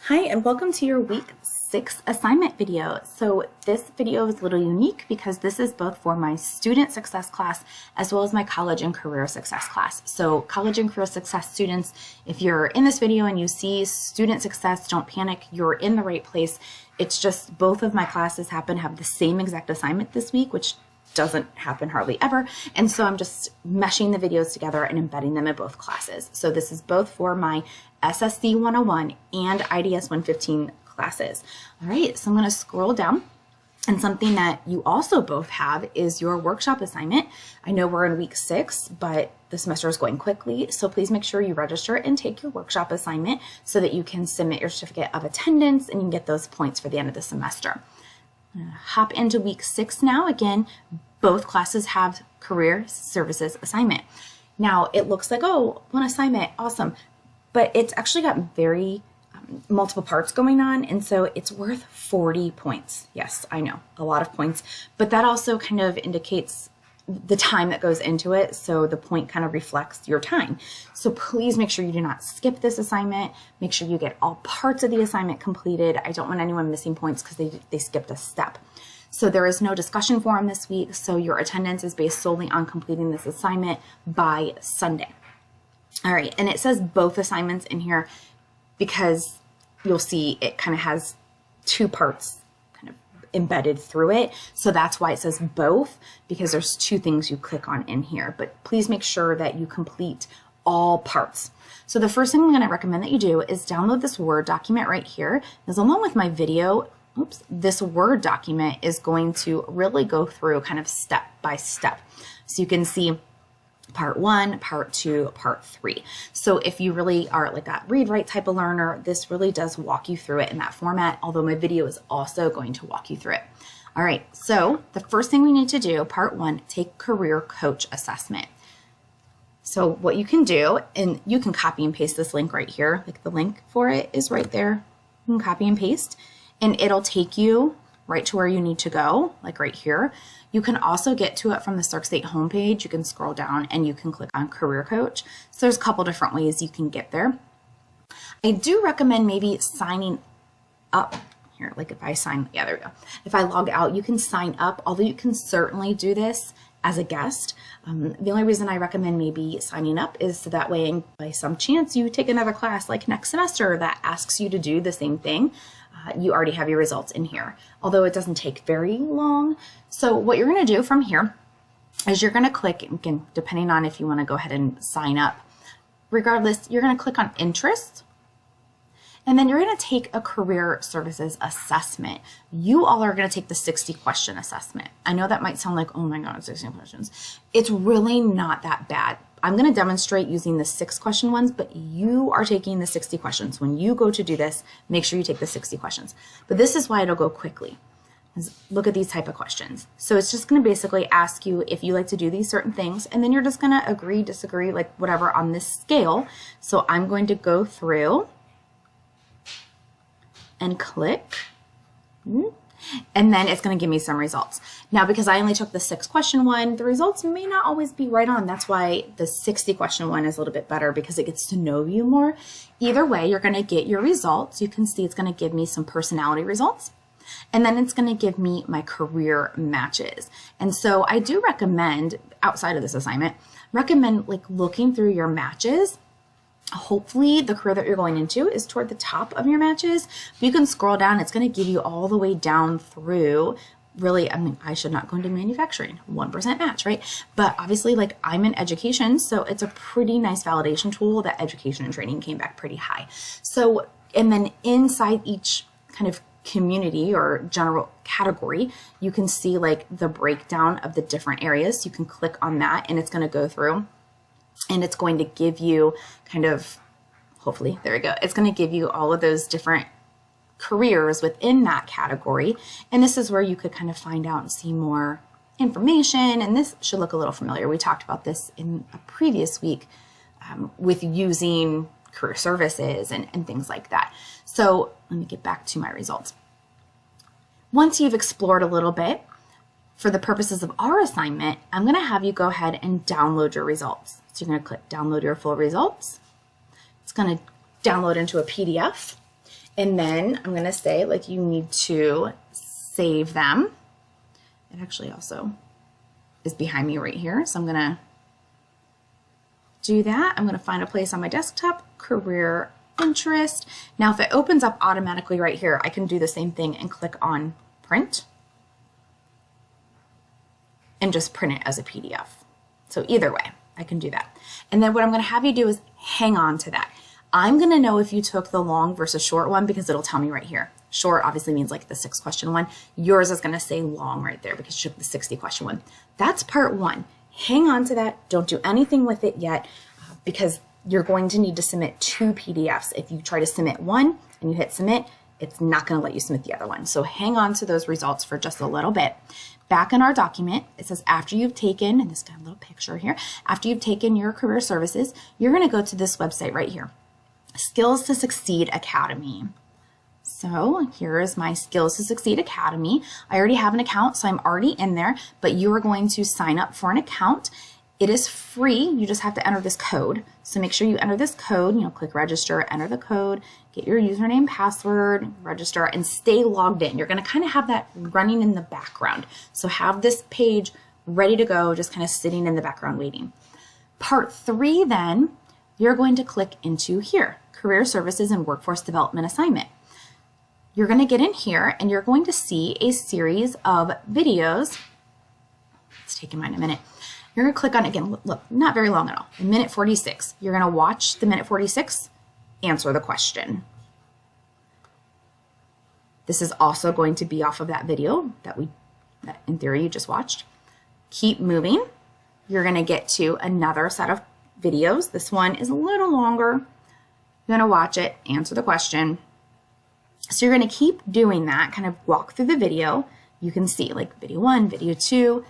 Hi, and welcome to your week 6 assignment video. So this video is a little unique because this is both for my student success class as well as my college and career success class. So college and career success students, if you're in this video and you see student success, don't panic, you're in the right place. It's just both of my classes happen to have the same exact assignment this week, which doesn't happen hardly ever. And so I'm just meshing the videos together and embedding them in both classes. So this is both for my SSC101 and IDS115 classes. All right, so I'm going to scroll down. And something that you also both have is your workshop assignment. I know we're in week 6, but the semester is going quickly. So please make sure you register and take your workshop assignment so that you can submit your certificate of attendance and you can get those points for the end of the semester. I'm going to hop into week 6 now. Again, both classes have career services assignment. Now it looks like, oh, one assignment, awesome. But it's actually got very multiple parts going on. And so it's worth 40 points. Yes, I know, a lot of points, but that also kind of indicates the time that goes into it. So the point kind of reflects your time. So please make sure you do not skip this assignment. Make sure you get all parts of the assignment completed. I don't want anyone missing points because they skipped a step. So there is no discussion forum this week. So your attendance is based solely on completing this assignment by Sunday. All right. And it says both assignments in here because you'll see it kind of has two parts embedded through it. So that's why it says both, because there's two things you click on in here, but please make sure that you complete all parts. So the first thing I'm going to recommend that you do is download this Word document right here. Because along with my video, this Word document is going to really go through kind of step by step. So you can see part 1, part 2, part 3. So if you really are like that read-write type of learner, this really does walk you through it in that format, although my video is also going to walk you through it. All right, so the first thing we need to do, part 1, take career coach assessment. So what you can do, and you can copy and paste this link right here, like the link for it is right there. You can copy and paste, and it'll take you right to where you need to go, like right here. You can also get to it from the CercState homepage. You can scroll down and you can click on Career Coach. So there's a couple different ways you can get there. I do recommend maybe signing up here. Like if I sign, yeah, there we go. If I log out, you can sign up, although you can certainly do this as a guest. The only reason I recommend maybe signing up is so that way, by some chance, you take another class like next semester that asks you to do the same thing. You already have your results in here, although it doesn't take very long. So what you're going to do from here is you're going to click, again, depending on if you want to go ahead and sign up. Regardless, you're going to click on Interest, and then you're going to take a career services assessment. You all are going to take the 60 question assessment. I know that might sound like, oh my God, 60 questions. It's really not that bad. I'm going to demonstrate using the 6 question ones, but you are taking the 60 questions. When you go to do this, make sure you take the 60 questions. But this is why it'll go quickly. Look at these type of questions. So it's just going to basically ask you if you like to do these certain things, and then you're just going to agree, disagree, like whatever on this scale. So I'm going to go through and click. And then it's going to give me some results. Now, because I only took the 6 question one, the results may not always be right on. That's why the 60 question one is a little bit better because it gets to know you more. Either way, you're going to get your results. You can see it's going to give me some personality results. And then it's going to give me my career matches. And so I do recommend, outside of this assignment, recommend like looking through your matches. Hopefully the career that you're going into is toward the top of your matches. You can scroll down. It's going to give you all the way down through. Really, I mean, I should not go into manufacturing, 1% match, right? But obviously, like I'm in education, so it's a pretty nice validation tool that education and training came back pretty high. So, and then inside each kind of community or general category, you can see like the breakdown of the different areas. You can click on that and it's going to go through. And it's going to give you kind of, hopefully, there we go. It's going to give you all of those different careers within that category. And this is where you could kind of find out and see more information. And this should look a little familiar. We talked about this in a previous week with using career services and things like that. So let me get back to my results. Once you've explored a little bit, for the purposes of our assignment, I'm going to have you go ahead and download your results. So you're going to click download your full results. It's going to download into a PDF. And then I'm going to say, like, you need to save them. It actually also is behind me right here. So I'm going to do that. I'm going to find a place on my desktop, career interest. Now, if it opens up automatically right here, I can do the same thing and click on print and just print it as a PDF. So either way, I can do that. And then what I'm going to have you do is hang on to that. I'm going to know if you took the long versus short one because it'll tell me right here. Short obviously means like the 6-question one. Yours is going to say long right there because you took the 60-question one. That's part one. Hang on to that. Don't do anything with it yet because you're going to need to submit 2 PDFs. If you try to submit one and you hit submit, it's not going to let you submit the other one. So hang on to those results for just a little bit. Back in our document, it says after you've taken, and this got a little picture here, after you've taken your career services, you're going to go to this website right here, Skills to Succeed Academy. So here is my Skills to Succeed Academy. I already have an account, so I'm already in there, but you are going to sign up for an account. It is free. You just have to enter this code. So make sure you enter this code, click register, enter the code, get your username, password, register, and stay logged in. You're going to kind of have that running in the background. So have this page ready to go, just kind of sitting in the background waiting. Part 3 then, you're going to click into here, Career Services and Workforce Development Assignment. You're going to get in here and you're going to see a series of videos. It's taking mine a minute. You're going to click on it again. Look, not very long at all. A minute 46. You're going to watch the minute 46, answer the question. This is also going to be off of that video that in theory you just watched. Keep moving. You're going to get to another set of videos. This one is a little longer. You're going to watch it, answer the question. So you're going to keep doing that, kind of walk through the video. You can see like video 1, video 2,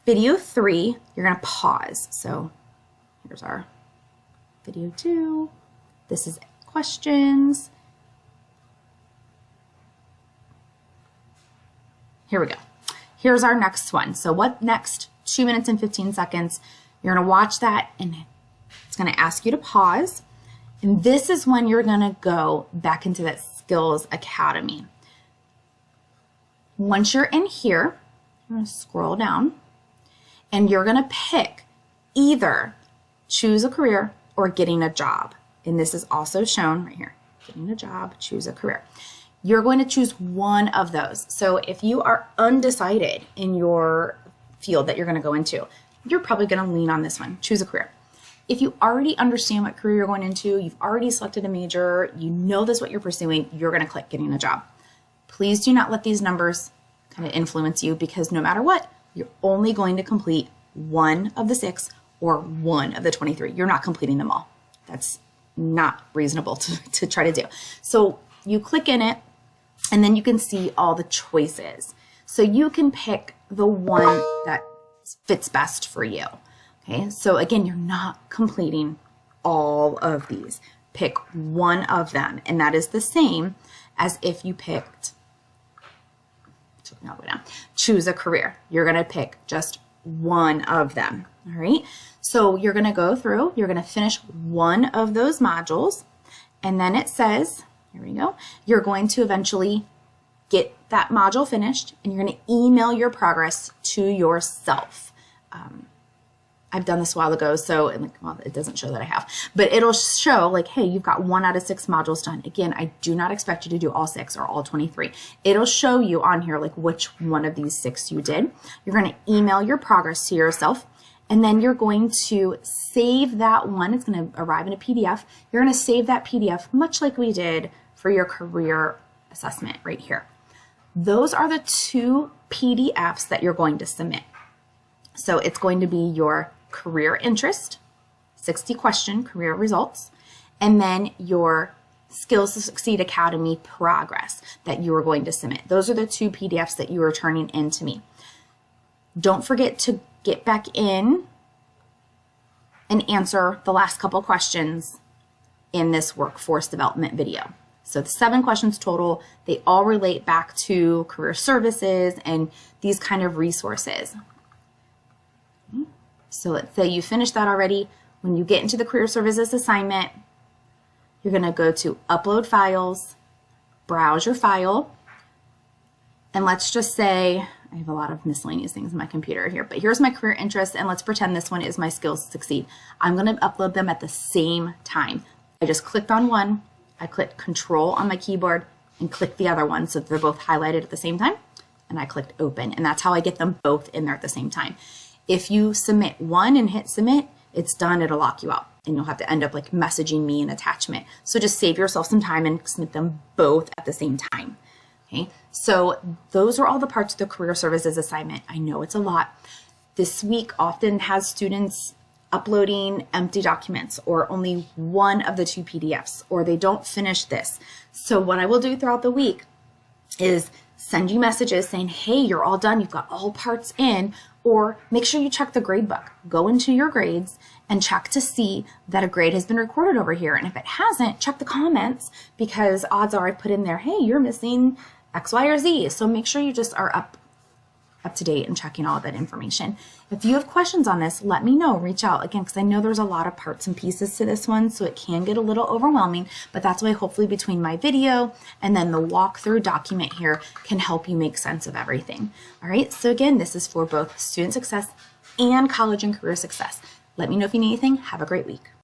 video 3, you're going to pause. So here's our video 2. This is questions. Here we go. Here's our next one. So what next? 2 minutes and 15 seconds. You're going to watch that and it's going to ask you to pause. And this is when you're going to go back into that Skills Academy. Once you're in here, I'm going to scroll down and you're going to pick either choose a career or getting a job. And this is also shown right here, getting a job, choose a career. You're going to choose one of those. So if you are undecided in your field that you're going to go into, you're probably going to lean on this one, choose a career. If you already understand what career you're going into, you've already selected a major, you know this is what you're pursuing, you're going to click getting a job. Please do not let these numbers kind of influence you because no matter what, you're only going to complete one of the 6 or one of the 23. You're not completing them all. That's not reasonable to try to do. So you click in it and then you can see all the choices. So you can pick the one that fits best for you. Okay, so again, you're not completing all of these. Pick one of them, and that is the same as if you picked, choose a career. You're going to pick just one of them, all right? So you're going to go through, you're going to finish one of those modules, and then it says, here we go, you're going to eventually get that module finished, and you're going to email your progress to yourself. I've done this a while ago, so well, it doesn't show that I have, but it'll show like, hey, you've got 1 out of 6 modules done. Again, I do not expect you to do all 6 or all 23. It'll show you on here like which one of these 6 you did. You're going to email your progress to yourself, and then you're going to save that one. It's going to arrive in a PDF. You're going to save that PDF much like we did for your career assessment right here. Those are the 2 PDFs that you're going to submit. So it's going to be your career interest, 60-question career results, and then your Skills to Succeed Academy progress that you are going to submit. Those are the 2 PDFs that you are turning in to me. Don't forget to get back in and answer the last couple questions in this workforce development video. So the 7 questions total, they all relate back to career services and these kind of resources. So let's say you finish that already. When you get into the career services assignment, you're going to go to upload files, browse your file. And let's just say, I have a lot of miscellaneous things in my computer here, but here's my career interests, and let's pretend this one is my skills to succeed. I'm going to upload them at the same time. I just clicked on one, I clicked Control on my keyboard, and clicked the other one so that they're both highlighted at the same time, and I clicked Open, and that's how I get them both in there at the same time. If you submit one and hit Submit, it's done, it'll lock you out, and you'll have to end up like messaging me an attachment. So just save yourself some time and submit them both at the same time. Okay, so those are all the parts of the career services assignment. I know it's a lot. This week often has students uploading empty documents or only one of the 2 PDFs, or they don't finish this. So what I will do throughout the week is send you messages saying, hey, you're all done, you've got all parts in, or make sure you check the grade book. Go into your grades and check to see that a grade has been recorded over here. And if it hasn't, check the comments, because odds are I put in there, hey, you're missing X, Y, or Z. So make sure you just are up to date and checking all of that information. If you have questions on this, let me know. Reach out again, because I know there's a lot of parts and pieces to this one, so it can get a little overwhelming, but that's why hopefully between my video and then the walkthrough document here can help you make sense of everything. All right, so again, this is for both student success and college and career success. Let me know if you need anything. Have a great week.